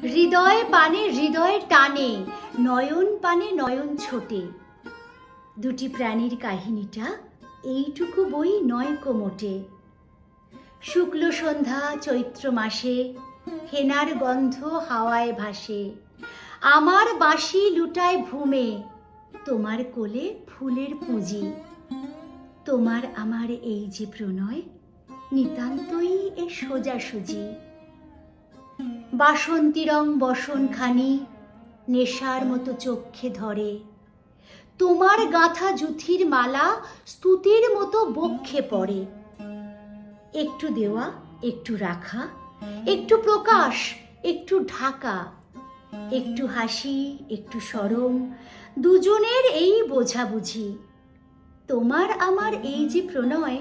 হৃদয় পানে হৃদয় টানে, নয়ন পানে নয়ন ছোটে। দুটি প্রাণীর কাহিনীটা এইটুকু বই নয় কোমোটে। শুক্ল সন্ধ্যা চৈত্র মাসে, হেনার গন্ধ হাওয়ায় ভাসে। আমার বাঁশি লুটায় ভূমে, তোমার কোলে ফুলের পুঁজি। তোমার আমার এই যে প্রণয়, নিতান্তই এ সোজাসুজি। বাসন্তী রং বসনখানি নেশার মতো চক্ষে ধরে। তোমার গাঁথা জুথির মালা স্তুতির মতো বক্ষে পড়ে। একটু দেওয়া, একটু রাখা, একটু প্রকাশ, একটু ঢাকা, একটু হাসি, একটু শরম, দুজনের এই বোঝাবুঝি। তোমার আমার এই যে প্রণয়,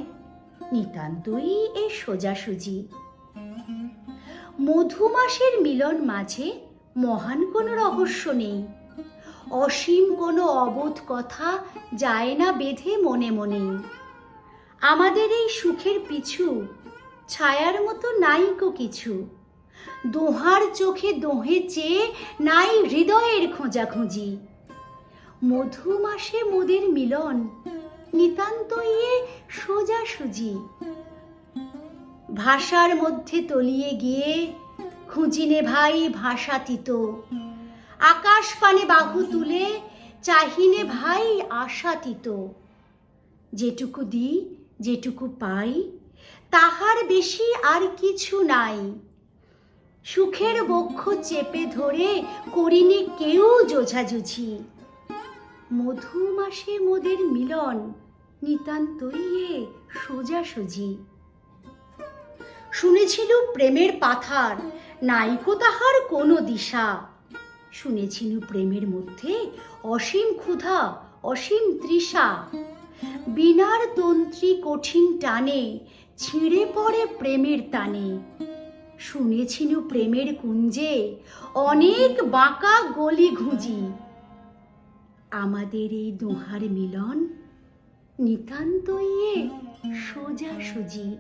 নিতান্তই এ সোজাসুজি। মধুমাসের মিলন মাঝে মহান কোনো রহস্য নেই। অসীম কোনো অবোধ কথা যায় না বেঁধে মনে মনেই। আমাদের এই সুখের পিছু ছায়ার মতো নাইকো কিছু। দোহার চোখে দোহে চেয়ে নাই হৃদয়ের খোঁজাখুঁজি। মধুমাসে মোদের মিলন, নিতান্তই এ সোজাসুজি। ভাষার মধ্যে তলিয়ে গিয়ে খুঁজিনে ভাই ভাষাতীত। আকাশ পানে বাহু তুলে চাহিনে ভাই আশাতীত। যেটুকু দিই, যেটুকু পাই, তাহার বেশি আর কিছু নাই। সুখের বক্ষ চেপে ধরে করিনি কেউ জোঝাজুঝি। মধুমাসে মোদের মিলন, নিতান্তই এ সোজাসুজি। শুনেছিল প্রেমের পাথার, নাইকো তাহার কোনো দিশা। শুনেছিল প্রেমের মধ্যে অসীম ক্ষুধা, অসীম তৃষা। বিনার তন্ত্রী কঠিন টানে ছিঁড়ে পড়ে প্রেমের টানে। শুনেছিল প্রেমের কুঞ্জে অনেক বাঁকা গলি ঘুঁজি। আমাদের এই দোহার মিলন, নিতান্তই এ সোজাসুজি।